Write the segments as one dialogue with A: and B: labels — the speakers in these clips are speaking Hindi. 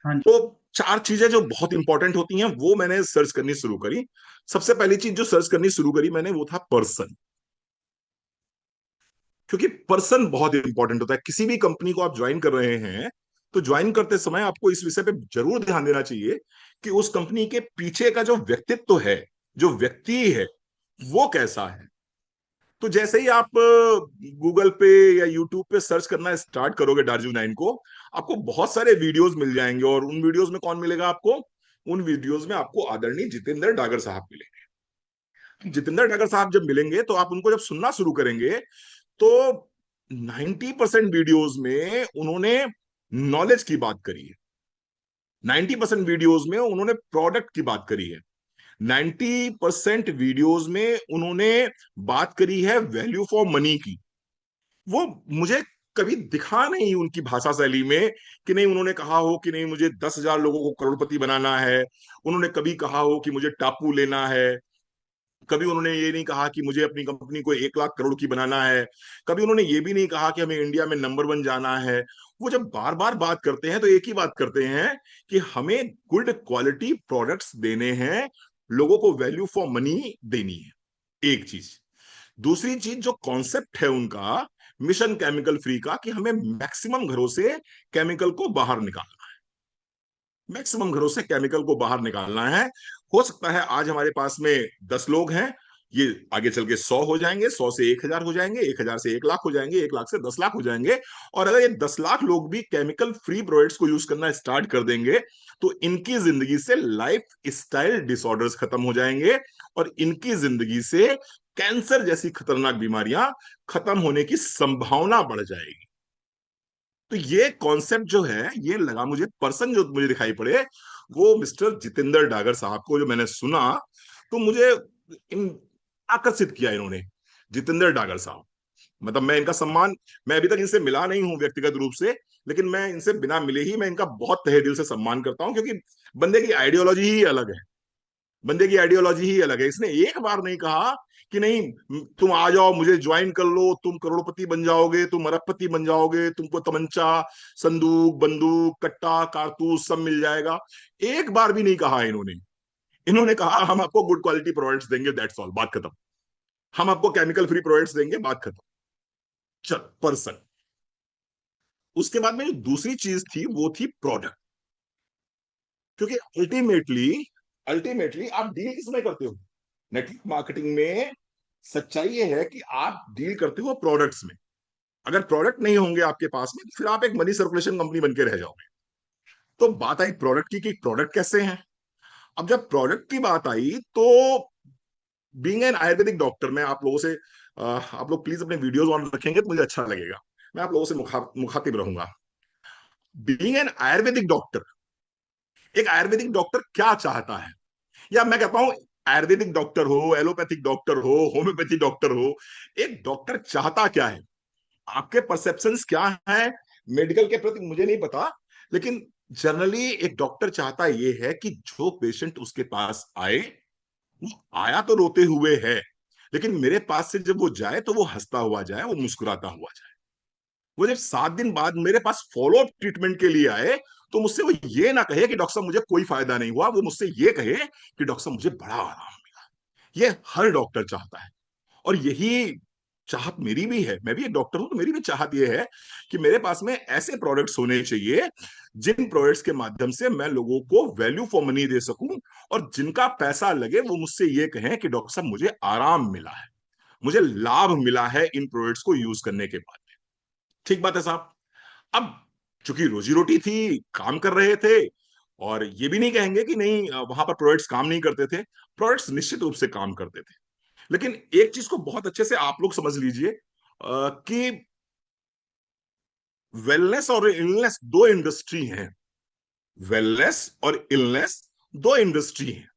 A: हाँ जी।
B: तो चार चीजें जो बहुत इंपॉर्टेंट होती हैं वो मैंने सर्च करनी शुरू करी। सबसे पहली चीज जो सर्च करनी शुरू करी मैंने वो था पर्सन। क्योंकि पर्सन बहुत इंपॉर्टेंट होता है। किसी भी कंपनी को आप ज्वाइन कर रहे हैं तो ज्वाइन करते समय आपको इस विषय पे जरूर ध्यान देना चाहिए कि उस कंपनी के पीछे का जो व्यक्तित्व है, जो व्यक्ति है, वो कैसा है। तो जैसे ही आप गूगल पे या यूट्यूब पे सर्च करना स्टार्ट करोगे दार्जिलिंग को, आपको बहुत सारे वीडियोस मिल जाएंगे। और उन वीडियोस में कौन मिलेगा आपको? उन वीडियोस में आपको आदरणीय जितेंद्र डागर साहब मिलेंगे। जितेंद्र डागर साहब जब मिलेंगे तो आप उनको जब सुनना शुरू करेंगे तो 90% वीडियोस में उन्होंने नॉलेज की बात करी है। 90% वीडियोस में उन्होंने प्रोडक्ट की बात करी है। 90% वीडियोस में उन्होंने बात करी है वैल्यू फॉर मनी की। वो मुझे कभी दिखा नहीं उनकी भाषा शैली में कि नहीं उन्होंने कहा हो कि नहीं मुझे 10,000 लोगों को करोड़पति बनाना है। उन्होंने कभी कहा हो कि मुझे टापू लेना है। कभी उन्होंने ये नहीं कहा कि मुझे अपनी कंपनी को 1 लाख करोड़ की बनाना है। कभी उन्होंने ये भी नहीं कहा कि हमें इंडिया में नंबर 1 जाना है। वो जब बार बार बात करते हैं तो एक ही बात करते हैं कि हमें गुड क्वालिटी प्रोडक्ट्स देने हैं, लोगों को वैल्यू फॉर मनी देनी है। एक चीज। दूसरी चीज जो कॉन्सेप्ट है उनका मिशन केमिकल फ्री का, कि हमें मैक्सिमम घरों से केमिकल को बाहर निकालना है। मैक्सिमम घरों से केमिकल को बाहर निकालना है। हो सकता है आज हमारे पास में 10 लोग हैं, ये आगे चल के 100 हो जाएंगे, 100 से 1,000 हो जाएंगे, 1,000 से 1 लाख हो जाएंगे, 1 लाख से 10 लाख हो जाएंगे। और अगर ये 10 लाख लोग भी केमिकल फ्री प्रोडक्ट्स को यूज करना स्टार्ट कर देंगे तो इनकी जिंदगी से लाइफ स्टाइल डिसऑर्डर्स खत्म हो जाएंगे। और इनकी जिंदगी से कैंसर जैसी खतरनाक बीमारियां खत्म होने की संभावना बढ़ जाएगी। तो ये कॉन्सेप्ट जो है ये लगा मुझे, पर्सन जो मुझे दिखाई पड़े वो मिस्टर जितेंद्र डागर साहब को जो मैंने सुना तो मुझे इन आकर्षित किया इन्होंने। जितेंद्र डागर साहब, मतलब मैं इनका सम्मान, मैं अभी तक इनसे मिला नहीं हूं व्यक्तिगत रूप से, लेकिन मैं इनसे बिना मिले ही मैं इनका बहुत तहे दिल से सम्मान करता हूं। क्योंकि बंदे की आइडियोलॉजी ही अलग है। बंदे की आइडियोलॉजी ही अलग है। इसने एक बार नहीं कहा कि नहीं तुम आ जाओ मुझे ज्वाइन कर लो, तुम करोड़पति बन जाओगे, तुम अरबपति बन जाओगे, तुमको तमंचा, संदूक, बंदूक, कट्टा, कारतूस सब मिल जाएगा। एक बार भी नहीं कहा इन्होंने। इन्होंने कहा हम आपको गुड क्वालिटी प्रोडक्ट्स देंगे, दैट्स ऑल, बात खत्म। हम आपको केमिकल फ्री प्रोडक्ट्स देंगे, बात खत्म। चल, पर्सन। उसके बाद में जो दूसरी चीज थी वो थी प्रोडक्ट। क्योंकि अल्टीमेटली अल्टीमेटली आप डील किसमें करते हो? नेटवर्क मार्केटिंग में सच्चाई ये है कि आप डील करते हो प्रोडक्ट्स में। अगर प्रोडक्ट नहीं होंगे आपके पास में तो फिर आप एक मनी सर्कुलेशन कंपनी बन के रह जाओगे। तो बात आई प्रोडक्ट की कि प्रोडक्ट कैसे हैं। अब जब प्रोडक्ट की बात आई तो बीइंग एन आयुर्वेदिक डॉक्टर, मैं आप लोगों से आप लोग प्लीज अपने वीडियोस ऑन रखेंगे तो मुझे अच्छा लगेगा। मैं आप लोगों से मुखातिब रहूंगा। बीइंग एन आयुर्वेदिक डॉक्टर, एक आयुर्वेदिक डॉक्टर क्या चाहता है, या मैं कहता हूं आयुर्वेदिक डॉक्टर हो, एलोपैथिक डॉक्टर हो, होम्योपैथी डॉक्टर हो, एक डॉक्टर चाहता क्या है? आपके परसेप्शंस क्या है मेडिकल के प्रति मुझे नहीं पता, लेकिन जनरली एक डॉक्टर चाहता ये है कि जो पेशेंट उसके पास आए, वो आया तो रोते हुए है, लेकिन मेरे पास से जब वो जाए तो वो हंसता हुआ जाए, वो मुस्कुराता हुआ जाए। वो जब 7 दिन बाद मेरे पास फॉलो अप ट्रीटमेंट के लिए आए तो मुझसे वो ये ना कहे कि डॉक्टर साहब मुझे कोई फायदा नहीं हुआ, वो मुझसे ये कहे कि डॉक्टर साहब मुझे बड़ा आराम मिला। ये हर डॉक्टर चाहता है। और यही चाहत मेरी भी है। मैं भी एक डॉक्टर हूं तो मेरी भी चाहत यह है कि मेरे पास में ऐसे प्रोडक्ट्स होने चाहिए जिन प्रोडक्ट्स के माध्यम से मैं लोगों को वैल्यू फॉर मनी दे सकूं, और जिनका पैसा लगे वो मुझसे ये कहें कि डॉक्टर साहब मुझे आराम मिला है, मुझे लाभ मिला है इन प्रोडक्ट्स को यूज करने के बाद। ठीक बात है साहब। अब चूंकि रोजी रोटी थी, काम कर रहे थे, और ये भी नहीं कहेंगे कि नहीं वहां पर प्रोडक्ट्स काम नहीं करते थे। प्रोडक्ट्स निश्चित रूप से काम करते थे। लेकिन एक चीज को बहुत अच्छे से आप लोग समझ लीजिए कि वेलनेस और इलनेस दो इंडस्ट्री हैं। वेलनेस और इलनेस दो इंडस्ट्री हैं।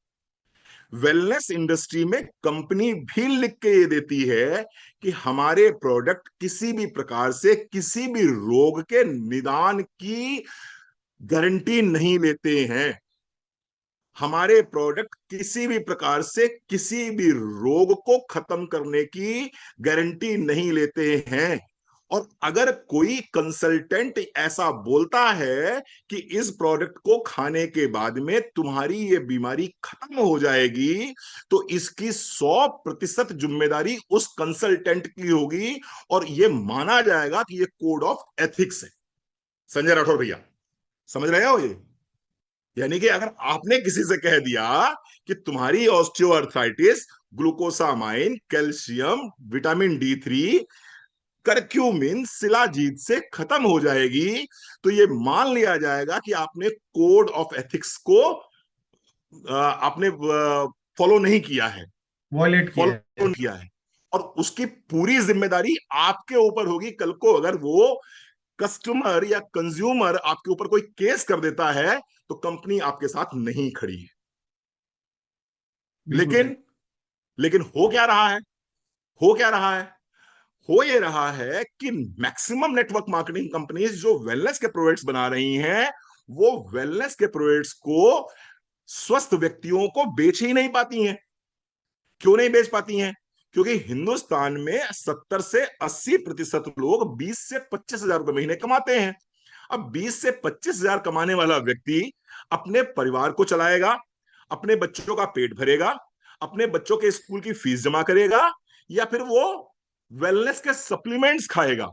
B: वेलनेस इंडस्ट्री में कंपनी भी लिख के ये देती है कि हमारे प्रोडक्ट किसी भी प्रकार से किसी भी रोग के निदान की गारंटी नहीं लेते हैं। हमारे प्रोडक्ट किसी भी प्रकार से किसी भी रोग को खत्म करने की गारंटी नहीं लेते हैं। और अगर कोई कंसल्टेंट ऐसा बोलता है कि इस प्रोडक्ट को खाने के बाद में तुम्हारी ये बीमारी खत्म हो जाएगी, तो इसकी 100% जिम्मेदारी उस कंसल्टेंट की होगी, और ये माना जाएगा कि ये कोड ऑफ एथिक्स है। संजय राठौर भैया, समझ रहे हो ये? यानी कि अगर आपने किसी से कह दिया कि तुम्हारी osteoarthritis glucosamine, calcium, vitamin D3, curcumin, shilajit से खत्म हो जाएगी, तो ये मान लिया जाएगा कि आपने कोड ऑफ एथिक्स को आपने फॉलो नहीं किया है,
A: वॉयलेट किया
B: फॉलो
A: है।
B: नहीं किया है। और उसकी पूरी जिम्मेदारी आपके ऊपर होगी। कल को अगर वो कस्टमर या कंज्यूमर आपके ऊपर कोई केस कर देता है, तो कंपनी आपके साथ नहीं खड़ी है।
A: बिल्कुल सही।
B: लेकिन लेकिन हो क्या रहा है? हो क्या रहा है? हो ये रहा है कि मैक्सिमम नेटवर्क मार्केटिंग कंपनीज जो वेलनेस के प्रोडक्ट्स बना रही हैं, वो वेलनेस के प्रोडक्ट्स को स्वस्थ व्यक्तियों को बेच ही नहीं पाती हैं। क्यों नहीं बेच पाती हैं? क्योंकि हिंदुस्तान में 70 से 80% लोग 20 से 25 हजार रुपए महीने कमाते हैं। अब 20 से 25 हजार कमाने वाला व्यक्ति अपने परिवार को चलाएगा, अपने बच्चों का पेट भरेगा, अपने बच्चों के स्कूल की फीस जमा करेगा, या फिर वो वेलनेस के सप्लीमेंट्स खाएगा?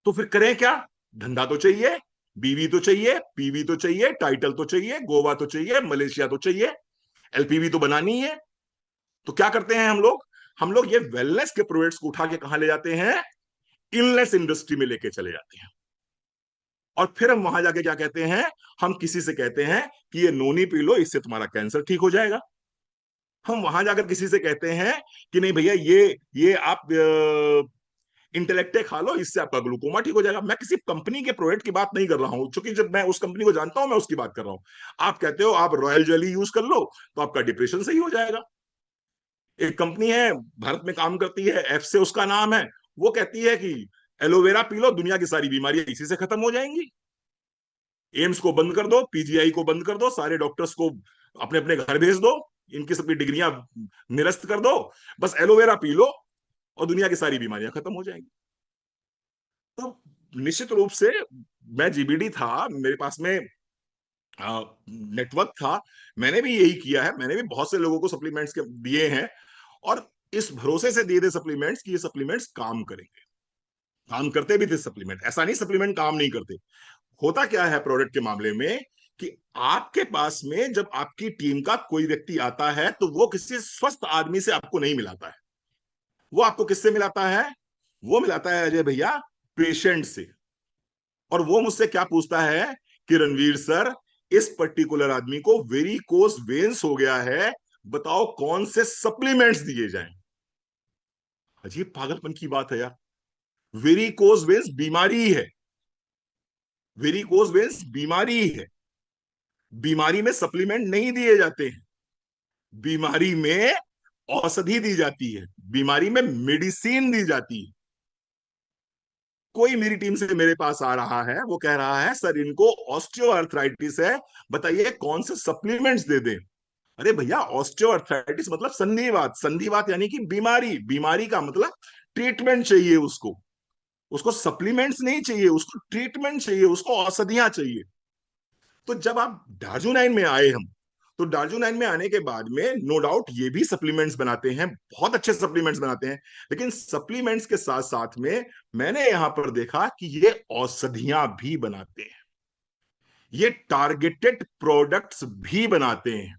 B: तो फिर करें क्या? धंधा तो चाहिए, बीवी तो चाहिए, पीवी तो चाहिए, टाइटल तो चाहिए, गोवा तो चाहिए, मलेशिया तो चाहिए, एलपीवी तो बनानी है। तो क्या करते हैं हम लोग ये वेलनेस के प्रोडक्ट्स को उठा के कहां ले जाते हैं? इलनेस इंडस्ट्री में लेके चले जाते हैं। और फिर हम वहां जाके क्या कहते हैं? हम किसी से कहते हैं कि ये नोनी पी लो, इससे तुम्हारा कैंसर ठीक हो जाएगा। हम वहां जाकर किसी से कहते हैं कि नहीं भैया, ये आप इंटेलेक्टे खा लो, इससे आपका ग्लूकोमा ठीक हो जाएगा। मैं किसी कंपनी के प्रोडक्ट की बात नहीं कर रहा हूं, क्योंकि जब मैं उस कंपनी को जानता हूं, मैं उसकी बात कर रहा हूं। आप कहते हो आप रॉयल जेली यूज कर लो, तो आपका डिप्रेशन सही हो जाएगा। एक कंपनी है, भारत में काम करती है, एफ से उसका नाम है, वो कहती है कि एलोवेरा पी लो, दुनिया की सारी बीमारियां इसी से खत्म हो जाएंगी। एम्स को बंद कर दो, पीजीआई को बंद कर दो, सारे डॉक्टर्स को अपने अपने घर भेज दो, इनकी सबकी डिग्रियां निरस्त कर दो, बस एलोवेरा पी लो और दुनिया की सारी बीमारियां खत्म हो जाएंगी। तो निश्चित रूप से मैं जीबीडी था, मेरे पास में नेटवर्क था, मैंने भी यही किया है। मैंने भी बहुत से लोगों को सप्लीमेंट्स के दिए हैं, और इस भरोसे से दिए थे सप्लीमेंट्स कि ये सप्लीमेंट्स काम करेंगे। काम करते भी थे सप्लीमेंट, ऐसा नहीं सप्लीमेंट काम नहीं करते। होता क्या है प्रोडक्ट के मामले में कि आपके पास में जब आपकी टीम का कोई व्यक्ति आता है, तो वो किसी स्वस्थ आदमी से आपको नहीं मिलाता है। वो आपको किससे मिलाता है? वो मिलाता है अजय भैया पेशेंट से। और वो मुझसे क्या पूछता है कि रणवीर सर, इस पर्टिकुलर आदमी को वेरिकोस वेन्स हो गया है, बताओ कौन से सप्लीमेंट्स दिए जाएं। अजीब पागलपन की बात है यार। वेरिकोस वेन्स बीमारी है, वेरिकोस वेन्स बीमारी है। बीमारी में सप्लीमेंट नहीं दिए जाते हैं, बीमारी में औषधि दी जाती है, बीमारी में मेडिसिन दी जाती है। कोई मेरी टीम से मेरे पास आ रहा है, वो कह रहा है सर इनको ऑस्टियोआर्थराइटिस है, बताइए कौन से सप्लीमेंट्स दे दें। अरे भैया, ऑस्टियोआर्थराइटिस मतलब संधिवात, संधिवात यानी कि बीमारी, बीमारी का मतलब ट्रीटमेंट चाहिए उसको। उसको सप्लीमेंट्स नहीं चाहिए, उसको ट्रीटमेंट चाहिए, उसको औषधियां चाहिए। तो जब आप डार्जुनाइन में आए हम, तो डार्जुनाइन में आने के बाद में नो डाउट ये भी सप्लीमेंट्स बनाते हैं, बहुत अच्छे सप्लीमेंट्स बनाते हैं। लेकिन सप्लीमेंट्स के साथ साथ में मैंने यहां पर देखा कि ये औषधियां भी बनाते हैं, ये टारगेटेड प्रोडक्ट्स भी बनाते हैं।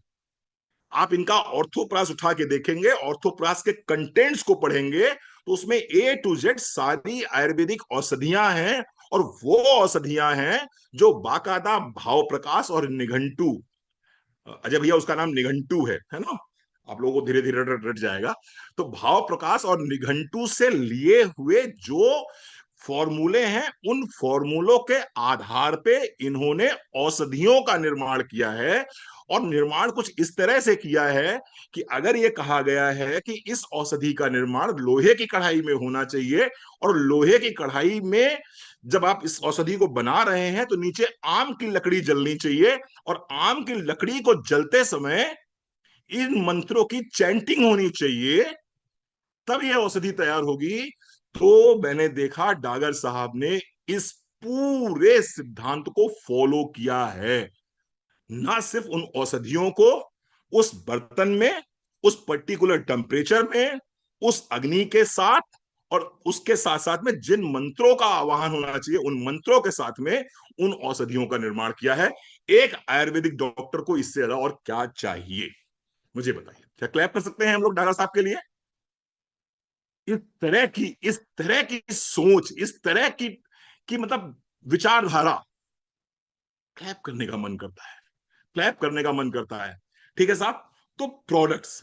B: आप इनका ऑर्थोप्रास उठा के देखेंगे, ऑर्थोप्रास के कंटेंट्स को पढ़ेंगे, तो उसमें A to Z सारी आयुर्वेदिक औषधियां हैं। और वो औषधियां हैं जो बाकायदा भाव प्रकाश और निघंटू, अजय भैया उसका नाम निघंटू है ना, आप लोगों को धीरे धीरे रट रट जाएगा। तो भाव प्रकाश और निघंटू से लिए हुए जो फॉर्मूले हैं, उन फॉर्मूलों के आधार पे इन्होंने औषधियों का निर्माण किया है। और निर्माण कुछ इस तरह से किया है कि अगर ये कहा गया है कि इस औषधि का निर्माण लोहे की कढ़ाई में होना चाहिए, और लोहे की कढ़ाई में जब आप इस औषधि को बना रहे हैं, तो नीचे आम की लकड़ी जलनी चाहिए, और आम की लकड़ी को जलते समय इन मंत्रों की चैंटिंग होनी चाहिए, तब यह औषधि तैयार होगी। तो मैंने देखा डागर साहब ने इस पूरे सिद्धांत को फॉलो किया है। ना सिर्फ उन औषधियों को उस बर्तन में, उस पर्टिकुलर टेम्परेचर में, उस अग्नि के साथ, और उसके साथ साथ में जिन मंत्रों का आवाहन होना चाहिए उन मंत्रों के साथ में उन औषधियों का निर्माण किया है। एक आयुर्वेदिक डॉक्टर को इससे ज्यादा और क्या चाहिए? मुझे बताइए, क्या क्लैप कर सकते हैं हम लोग डॉक्टर साहब के लिए? इस तरह की सोच, इस तरह की मतलब विचारधारा, क्लैप करने का मन करता है, क्लैप करने का मन करता है। ठीक है साहब। तो प्रोडक्ट्स,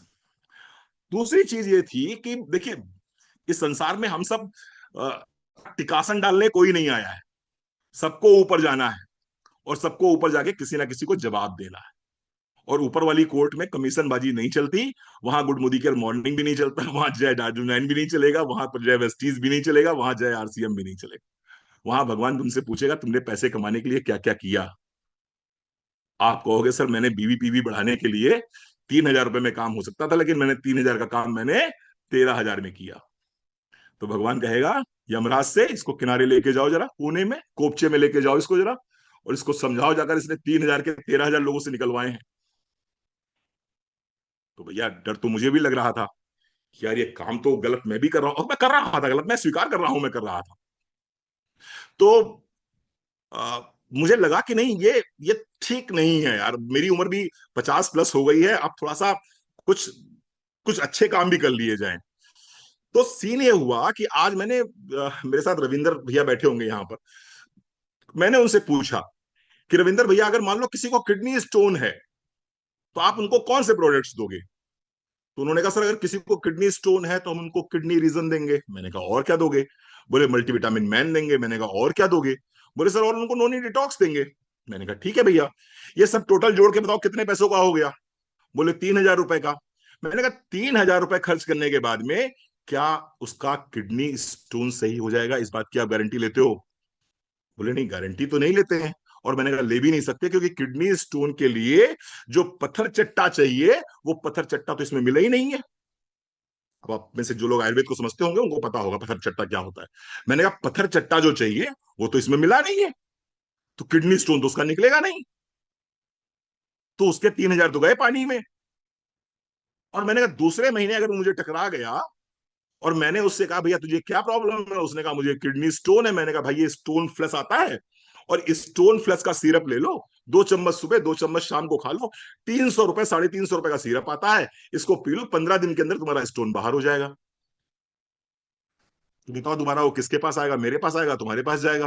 B: दूसरी चीज ये थी कि देखिए, इस संसार में हम सब अ, टिकासन डालने कोई नहीं आया है। सबको ऊपर जाना है, और सबको ऊपर जाके किसी ना किसी को जवाब देना है। और ऊपर वाली कोर्ट में कमीशन बाजी नहीं चलती। वहां गुड मोदी केयर मॉर्निंग भी नहीं चलता, वहां जय डार्जू नाइन भी नहीं चलेगा, वहां पर जय वेस्टीज भी नहीं चलेगा, वहां जय आरसीएम भी नहीं चलेगा। वहां भगवान तुमसे पूछेगा तुमने पैसे कमाने के लिए क्या क्या किया। आप कहोगे सर मैंने बीवी पीवी बढ़ाने के लिए 3,000 रुपए में काम हो सकता था, लेकिन मैंने 3,000 का काम मैंने 13,000 में किया। तो भगवान कहेगा यमराज से इसको किनारे लेके जाओ, जरा कोने में कोपचे में लेके जाओ इसको जरा, और इसको समझाओ जाकर इसने 3,000 के 13,000 लोगों से निकलवाए हैं। तो भैया डर तो मुझे भी लग रहा था कि यार ये काम तो गलत मैं भी कर रहा हूं, और मैं कर रहा था गलत, मैं स्वीकार कर रहा हूं मैं कर रहा था। तो मुझे लगा कि नहीं, ये ठीक नहीं है यार, मेरी उम्र भी 50+ हो गई है, अब थोड़ा सा कुछ कुछ अच्छे काम भी कर लिए जाएं। तो सीन ये हुआ कि आज मेरे साथ रविंदर भैया बैठे होंगे यहाँ पर। मैंने उनसे पूछा कि रविंदर भैया, अगर मान लो किसी को किडनी स्टोन है तो आप उनको कौन से प्रोडक्ट्स दोगे? तो उन्होंने कहा सर अगर किसी को किडनी स्टोन है तो हम उनको किडनी रीजन देंगे। मैंने कहा और क्या दोगे? बोले मल्टीविटामिन मैन देंगे। मैंने कहा और क्या दोगे? बोले सर और उनको नोनी डिटॉक्स देंगे। मैंने कहा ठीक है भैया, ये सब टोटल जोड़ के बताओ कितने पैसों का हो गया? बोले 3,000 रुपए का। मैंने कहा 3,000 रुपए खर्च करने के बाद में क्या उसका किडनी स्टोन सही हो जाएगा, इस बात की आप गारंटी लेते हो? बोले नहीं, गारंटी तो नहीं लेते हैं, और मैंने कहा ले भी नहीं सकते, क्योंकि किडनी स्टोन के लिए जो पत्थर चट्टा चाहिए वो पत्थर चट्टा तो इसमें मिला ही नहीं है। अब आप में से जो लोग आयुर्वेद को समझते होंगे उनको पता होगा पत्थर चट्टा क्या होता है। मैंने कहा पत्थर चट्टा जो चाहिए वो तो इसमें मिला नहीं है, तो किडनी स्टोन तो उसका निकलेगा नहीं। तो उसके 3,000 तो गए पानी में। और मैंने कहा दूसरे महीने अगर मुझे टकरा गया और मैंने उससे कहा भैया तुझे क्या प्रॉब्लम है, उसने कहा मुझे किडनी स्टोन है। मैंने कहा भाई ये स्टोन फ्लश आता है, और स्टोन फ्लश का सिरप ले लो, 2 चम्मच सुबह 2 चम्मच शाम को खा लो, 300 रुपए 350 रुपए का सिरप आता है, इसको पी लो, 15 दिन के अंदर तुम्हारा स्टोन बाहर हो जाएगा। तो बताओ दोबारा वो किसके पास आएगा? मेरे पास आएगा, तुम्हारे पास जाएगा?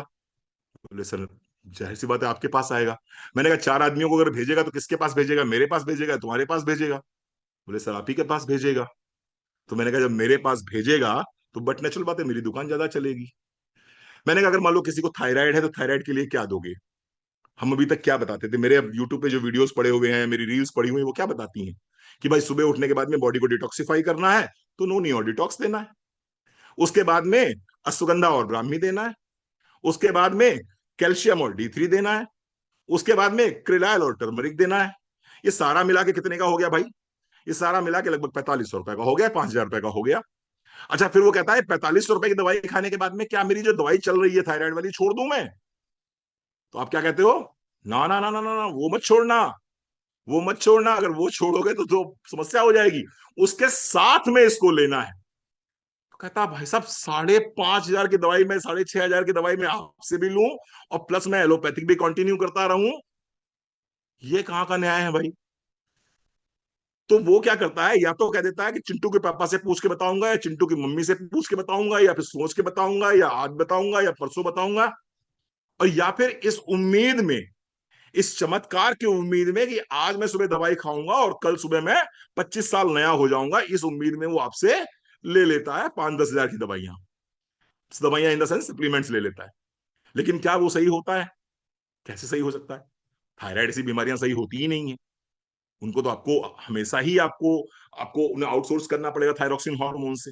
B: बोले सर जाहिर सी बात है आपके पास आएगा। मैंने कहा 4 आदमियों को अगर भेजेगा तो किसके पास भेजेगा? मेरे पास भेजेगा, तुम्हारे पास भेजेगा? बोले सर आप ही के पास भेजेगा। तो मैंने कहा जब मेरे पास भेजेगा तो बट नेचुरल बात है मेरी दुकान ज्यादा चलेगी। मैंने कहा अगर मान लो किसी को थायराइड है तो थायराइड के लिए क्या दोगे? हम अभी तक क्या बताते थे, मेरे अब यूट्यूब पे जो वीडियोस पड़े हुए हैं, मेरी रील्स पड़ी हुई हैं, वो क्या बताती हैं कि भाई सुबह उठने के बाद में बॉडी को डिटॉक्सिफाई करना है तो नोनी और डिटॉक्स देना है, उसके बाद में अश्वगंधा और ब्राह्मी देना है, उसके बाद में कैल्शियम और D3 देना है, उसके बाद में क्रिलायल और टर्मरिक देना है। ये सारा मिला के कितने का हो गया भाई? ये सारा मिला के लगभग 4500 रुपए का हो गया, 5,000 रुपए का हो गया। अच्छा फिर वो कहता है 4500 रुपए की दवाई खाने के बाद में क्या मेरी जो दवाई चल रही है थायराइड वाली छोड़ दूं मैं? तो आप क्या कहते हो? ना ना ना ना ना ना, वो मत छोड़ना, वो मत छोड़ना, अगर वो छोड़ोगे तो समस्या हो जाएगी, उसके साथ में इसको लेना है। तो कहता भाई साहब 5,500 की दवाई में 6,500 की दवाई में आपसे भी लूं और प्लस मैं एलोपैथिक भी कंटिन्यू करता रहूं, ये कहाँ का न्याय है भाई? तो वो क्या करता है, या तो कह देता है कि चिंटू के पापा से पूछ के बताऊंगा, या चिंटू की मम्मी से पूछ के बताऊंगा, या फिर सोच के बताऊंगा, या आज बताऊंगा, या परसों बताऊंगा, और या फिर इस उम्मीद में, इस चमत्कार की उम्मीद में कि आज मैं सुबह दवाई खाऊंगा और कल सुबह मैं 25 साल नया हो जाऊंगा, इस उम्मीद में वो आपसे ले लेता है 5-10 हजार की दवाइयां। दवाइयां इन द सेंस सप्लीमेंट्स ले लेता है। लेकिन क्या वो सही होता है? कैसे सही हो सकता है? थायराइड ऐसी बीमारियां सही होती ही नहीं है। उनको तो आपको हमेशा ही आपको आपको उन्हें आउटसोर्स करना पड़ेगा थायरोक्सिन हार्मोन से।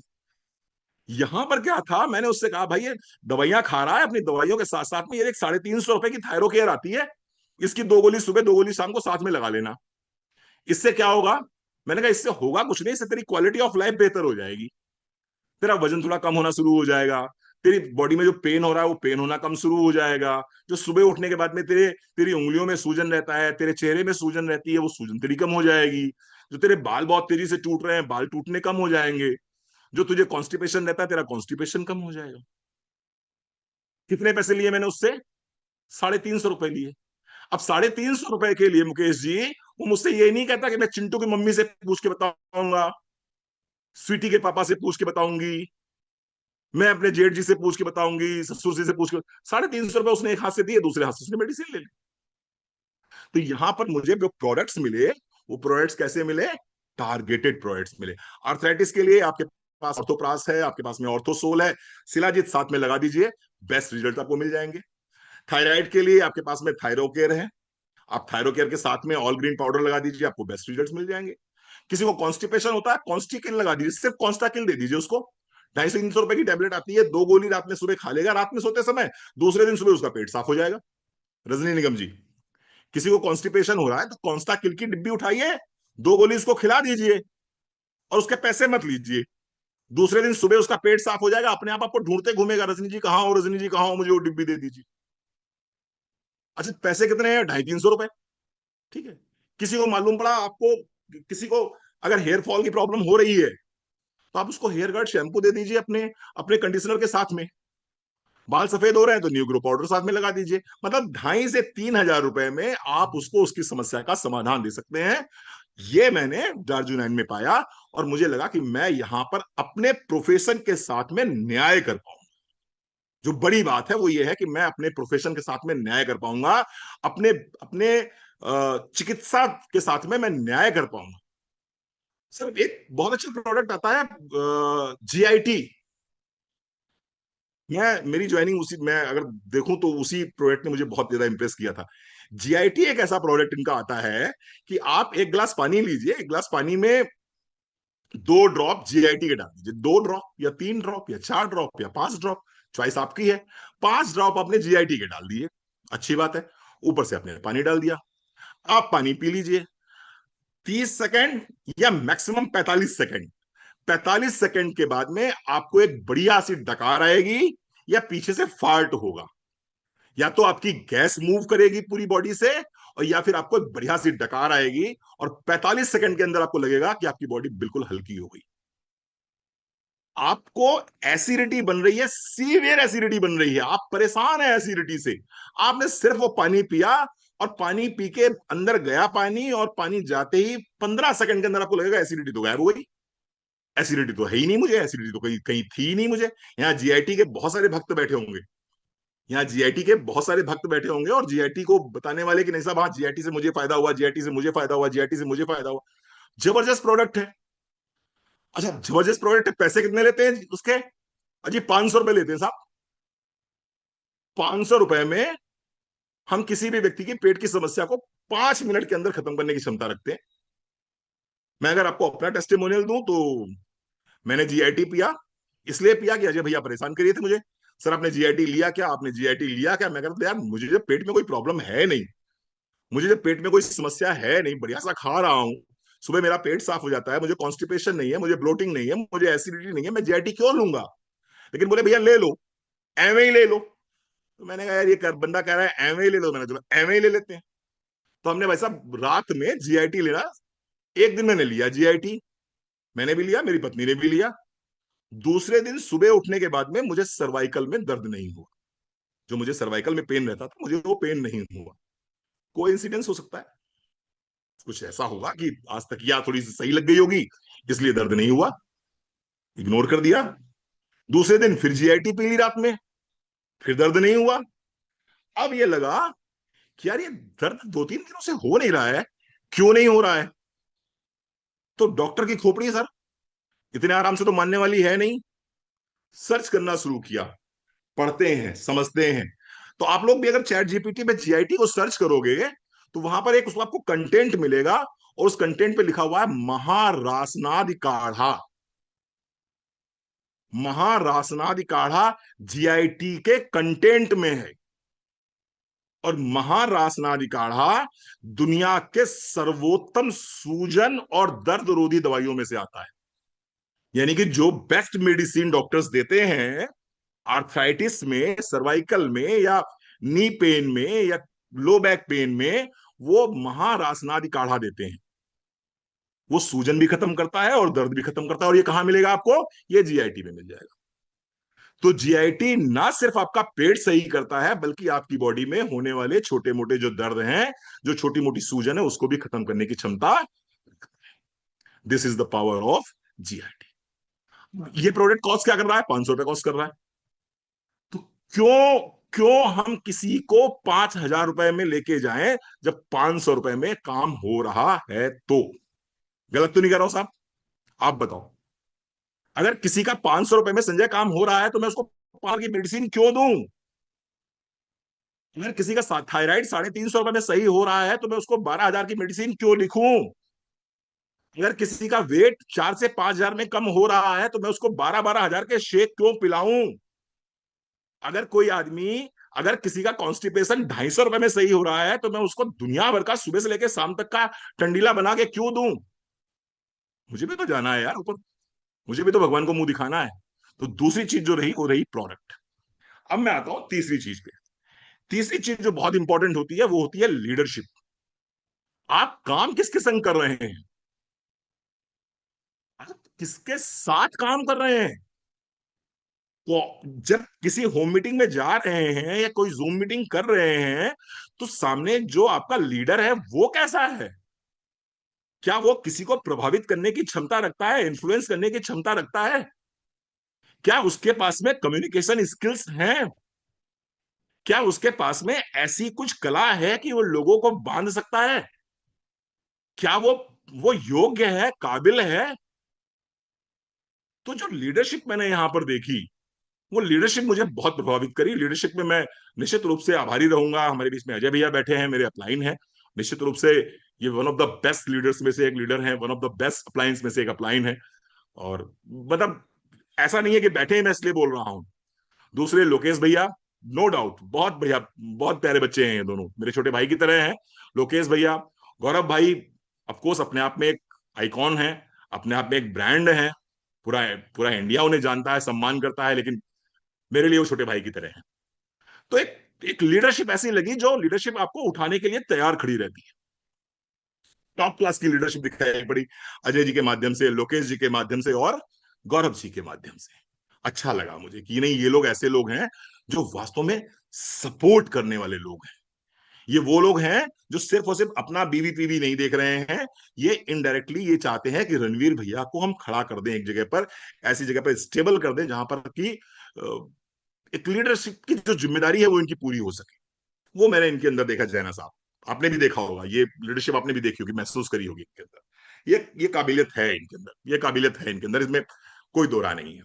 B: यहां पर क्या था, मैंने उससे कहा भाई ये दवाइयां खा रहा है, अपनी दवाइयों के साथ साथ में ये एक 350 रुपए की थायरो केयर आती है, इसकी 2 गोली सुबह 2 गोली शाम को साथ में लगा लेना। इससे क्या होगा? मैंने कहा इससे होगा कुछ नहीं, इससे तेरी क्वालिटी ऑफ लाइफ बेहतर हो जाएगी। तेरा वजन थोड़ा कम होना शुरू हो जाएगा, तेरी बॉडी में जो पेन हो रहा है वो पेन होना कम शुरू हो जाएगा, जो सुबह उठने के बाद में तेरी उंगलियों में सूजन रहता है, तेरे चेहरे में सूजन रहती है, वो सूजन तेरी कम हो जाएगी, जो तेरे बाल बहुत तेजी से टूट रहे हैं बाल टूटने कम हो जाएंगे, जो तुझे कॉन्स्टिपेशन रहता है तेरा कॉन्स्टिपेशन कम हो जाएगा। कितने पैसे लिए मैंने उससे? 350 रुपए लिए। अब 350 रुपए के लिए मुकेश जी वो मुझसे ये नहीं कहता कि मैं चिंटू की मम्मी से पूछ के बताऊंगा, स्वीटी के पापा से पूछ के बताऊंगी, मैं अपने जेठ जी से पूछ के बताऊंगी, ससुर जी से पूछ के। 350 रुपए उसने एक हाथ से दिए, दूसरे हाथ से उसने मेडिसिन ले ली। तो यहां पर मुझे जो प्रोडक्ट्स मिले वो प्रोडक्ट्स कैसे मिले? टारगेटेड प्रोडक्ट्स मिले। आर्थराइटिस के लिए आपके पास ऑर्थोप्रास है, आपके पास में ऑर्थोसोल है, शिलाजीत साथ में लगा दीजिए, बेस्ट रिजल्ट आपको मिल जाएंगे। थायराइड के लिए आपके पास में थायरोकेयर है, आप थायरोकेयर के साथ में ऑल ग्रीन पाउडर लगा दीजिए, आपको बेस्ट रिजल्ट मिल जाएंगे। किसी को कॉन्स्टिपेशन होता है, कॉन्स्टिकिल लगा दीजिए, सिर्फ कॉन्स्टाकिल दे दीजिए उसको। 250-300 रुपए की टेबलेट आती है, 2 गोली रात में सुबह खा लेगा, रात में सोते समय, दूसरे दिन सुबह उसका पेट साफ हो जाएगा। रजनी निगम जी, किसी को कॉन्स्टिपेशन हो रहा है तो कॉन्स्टाकिल की डिब्बी उठाइए, 2 गोली उसको खिला दीजिए और उसके पैसे मत लीजिए, दूसरे दिन सुबह उसका पेट साफ हो जाएगा, अपने आप आपको ढूंढते घूमेगा, रजनी जी कहाँ हो, रजनी जी कहाँ हो, मुझे वो डिब्बी दे दीजिए। अच्छा पैसे कितने हैं? 250-300 रुपए। ठीक है। किसी को मालूम पड़ा आपको, किसी को अगर हेयर फॉल की प्रॉब्लम हो रही है तो आप उसको हेयर गार्ड शैम्पू दे दीजिए अपने अपने कंडीशनर के साथ में। बाल सफेद हो रहे हैं तो न्यू ग्रो पाउडर साथ में लगा दीजिए। मतलब 2,500 से 3,000 रुपए में आप उसको उसकी समस्या का समाधान दे सकते हैं। ये मैंने दार्जुनैन में पाया और मुझे लगा कि मैं यहां पर अपने प्रोफेशन के साथ में न्याय कर पाऊंगा। जो बड़ी बात है वो ये है कि मैं अपने प्रोफेशन के साथ में न्याय कर पाऊंगा, अपने अपने चिकित्सा के साथ में मैं न्याय कर पाऊंगा। सर एक बहुत अच्छा प्रोडक्ट आता है GIT। मेरी ज्वाइनिंग उसी, मैं अगर देखूं तो उसी प्रोडक्ट ने मुझे बहुत ज्यादा इंप्रेस किया था। GIT एक ऐसा प्रोडक्ट इनका आता है कि आप एक गिलास पानी लीजिए, एक गिलास पानी में 2 ड्रॉप GIT के डाल दीजिए, 2 ड्रॉप या 3 ड्रॉप या 4 ड्रॉप या 5 ड्रॉप, चॉइस आपकी है। 5 ड्रॉप आपने GIT के डाल दिए, अच्छी बात है। ऊपर से आपने पानी डाल दिया, आप पानी पी लीजिए। 30 सेकेंड या मैक्सिमम 45 सेकेंड, 45 सेकेंड के बाद में आपको एक बढ़िया सी डकार आएगी या पीछे से फाल्ट होगा, या तो आपकी गैस मूव करेगी पूरी बॉडी से और या फिर आपको एक बढ़िया सी डकार आएगी और 45 सेकंड के अंदर आपको लगेगा कि आपकी बॉडी बिल्कुल हल्की हो गई। आपको एसिडिटी बन रही है, सीवियर एसिडिटी बन रही है, आप परेशान है एसिडिटी से, आपने सिर्फ वो पानी पिया और पानी पी के अंदर गया पानी और पानी जाते ही 15 सेकंड के अंदर आपको लगेगा एसिडिटी तो गायब हो गई। एसिडिटी तो है ही नहीं मुझे, एसिडिटी तो कहीं कहीं थी ही नहीं मुझे। यहाँ GIT के बहुत सारे भक्त बैठे होंगे, यहाँ GIT के बहुत सारे भक्त बैठे होंगे और GIT को बताने वाले कि नहीं साहब हाँ GIT से मुझे फायदा हुआ, GIT से मुझे फायदा हुआ, GIT से मुझे फायदा हुआ। जबरदस्त प्रोडक्ट है। अच्छा जबरदस्त प्रोडक्ट है, पैसे कितने लेते हैं उसके? अजी 500 रुपए लेते हैं साहब। 500 रुपए में हम किसी भी व्यक्ति की पेट की समस्या को 5 मिनट के अंदर खत्म करने की क्षमता रखते हैं। मैं अगर आपको अपना टेस्टिमोनियल दूं तो मैंने GIT पिया, इसलिए पिया कि अजय भैया परेशान करिए थे मुझे, सर आपने GIT लिया क्या, आपने GIT लिया क्या? मैं कहता यार मुझे जब पेट में कोई प्रॉब्लम है नहीं, मुझे जब पेट में कोई समस्या है नहीं, बढ़िया सा खा रहा हूँ, सुबह मेरा पेट साफ हो जाता है, मुझे कॉन्स्टिपेशन नहीं है, मुझे ब्लोटिंग नहीं है, मुझे एसिडिटी नहीं है, मैं GIT क्यों लूंगा? लेकिन बोले भैया ले लो, एवं ही ले लो। तो मैंने कहा यार बंदा कह रहा है एवं ही ले लो, मैंने चलो एवं ही ले लेते हैं। तो हमने भाई साहब रात में GIT लेना, एक दिन मैंने लिया GIT, मैंने भी लिया, मेरी पत्नी ने भी लिया। दूसरे दिन सुबह उठने के बाद में मुझे सर्वाइकल में दर्द नहीं हुआ, जो मुझे सर्वाइकल में पेन रहता था मुझे वो पेन नहीं हुआ। कोई इंसिडेंस हो सकता है, कुछ ऐसा होगा कि आज तक या थोड़ी सी सही लग गई होगी इसलिए दर्द नहीं हुआ, इग्नोर कर दिया। दूसरे दिन फिर GIT पी ली रात में, फिर दर्द नहीं हुआ। अब ये लगा कि यार ये दर्द 2-3 दिनों से हो नहीं रहा है, क्यों नहीं हो रहा है? तो डॉक्टर की खोपड़ी सर, इतने आराम से तो मानने वाली है नहीं। सर्च करना शुरू किया, पढ़ते हैं समझते हैं। तो आप लोग भी अगर ChatGPT पे GIT को सर्च करोगे तो वहां पर एक उसको आपको कंटेंट मिलेगा और उस कंटेंट पे लिखा हुआ है महारासनादि काढ़ा। महारासनादि काढ़ा GIT के कंटेंट में है। और महारासनादि काढ़ा दुनिया के सर्वोत्तम सूजन और दर्द रोधी दवाइयों में से आता है। यानी कि जो बेस्ट मेडिसिन डॉक्टर्स देते हैं आर्थराइटिस में, सर्वाइकल में, या नी पेन में, या लो बैक पेन में, वो महारासनादि काढ़ा देते हैं। वो सूजन भी खत्म करता है और दर्द भी खत्म करता है। और ये कहां मिलेगा आपको? ये जीआईटी में मिल जाएगा। तो जीआईटी ना सिर्फ आपका पेट सही करता है, बल्कि आपकी बॉडी में होने वाले छोटे मोटे जो दर्द हैं, जो छोटी मोटी सूजन है, उसको भी खत्म करने की क्षमता। This is the power of GIT. ये प्रोडक्ट कॉस्ट क्या कर रहा है? 500 रुपए कॉस्ट कर रहा है। तो क्यों क्यों हम किसी को 5,000 रुपए में लेके जाएं, जब 500 रुपए में काम हो रहा है? तो गलत तो नहीं कर रहा हूं साहब? आप बताओ। अगर किसी का 500 रुपए में संजय काम हो रहा है, तो मैं उसको 5 की मेडिसिन क्यों दूं? अगर किसी का थायराइड 350 रुपए में सही हो रहा है, तो मैं उसको 12,000 की मेडिसिन क्यों लिखूं? अगर किसी का वेट 4 से 5 हजार में कम हो रहा है, तो मैं उसको 12-12 हजार के शेक क्यों पिलाऊं? अगर कोई आदमी, अगर किसी का कॉन्स्टिपेशन 250 रुपए में सही हो रहा है, तो मैं उसको दुनिया भर का सुबह से लेकर शाम तक का टंडीला बना के क्यों दूं? मुझे भी तो जाना है यार ऊपर। मुझे भी तो भगवान को मुंह दिखाना है। तो दूसरी चीज जो रही, वो रही प्रोडक्ट। अब मैं आता हूं तीसरी चीज पे। तीसरी चीज जो बहुत इंपॉर्टेंट होती है, वो होती है लीडरशिप। आप काम किसके संग कर रहे हैं? आप किसके साथ काम कर रहे हैं? जब किसी होम मीटिंग में जा रहे हैं या कोई जूम मीटिंग कर रहे हैं, तो सामने जो आपका लीडर है वो कैसा है? क्या वो किसी को प्रभावित करने की क्षमता रखता है, इन्फ्लुएंस करने की क्षमता रखता है? क्या उसके पास में कम्युनिकेशन स्किल्स हैं? क्या उसके पास में ऐसी कुछ कला है कि वो लोगों को बांध सकता है? क्या वो योग्य है, काबिल है? तो जो लीडरशिप मैंने यहां पर देखी, वो लीडरशिप मुझे बहुत प्रभावित करी। लीडरशिप में मैं निश्चित रूप से आभारी रहूंगा। हमारे बीच में अजय भैया बैठे हैं, मेरे अपलाइन हैं। निश्चित रूप से ये one of the best leaders में से एक लीडर है, वन ऑफ द बेस्ट अपलाइंस में से एक अपलाइन है। और मतलब ऐसा नहीं है कि बैठे ही मैं इसलिए बोल रहा हूँ। दूसरे लोकेश भैया, नो डाउट, बहुत बढ़िया, बहुत प्यारे बच्चे हैं ये दोनों, मेरे छोटे भाई की तरह हैं। लोकेश भैया, गौरव भाई, ऑफकोर्स अपने आप में एक आइकॉन है, अपने आप में एक ब्रांड है। पूरा पूरा इंडिया उन्हें जानता है, सम्मान करता है, लेकिन मेरे लिए वो छोटे भाई की तरह है। तो एक लीडरशिप ऐसी लगी, जो लीडरशिप आपको उठाने के लिए तैयार खड़ी रहती है। टॉप क्लास की लीडरशिप दिखाई पड़ी अजय जी के माध्यम से, लोकेश जी के माध्यम से, और गौरव जी के माध्यम से। अच्छा लगा मुझे कि नहीं, ये लोग ऐसे लोग हैं जो वास्तव में सपोर्ट करने वाले लोग हैं। ये वो लोग हैं जो सिर्फ और सिर्फ अपना बीवी पीवी नहीं देख रहे हैं। ये इनडायरेक्टली ये चाहते हैं कि रणवीर भैया को हम खड़ा कर दें एक जगह पर, ऐसी जगह पर स्टेबल कर दें जहां पर कि एक लीडरशिप की जो जिम्मेदारी है वो इनकी पूरी हो सके। वो मैंने इनके अंदर देखा, जैना साहब। आपने भी देखा होगा ये लीडरशिप, आपने भी देखी होगी, महसूस करी होगी इनके अंदर। ये काबिलियत है इनके अंदर, ये काबिलियत है इनके अंदर, इसमें कोई दो राय नहीं है।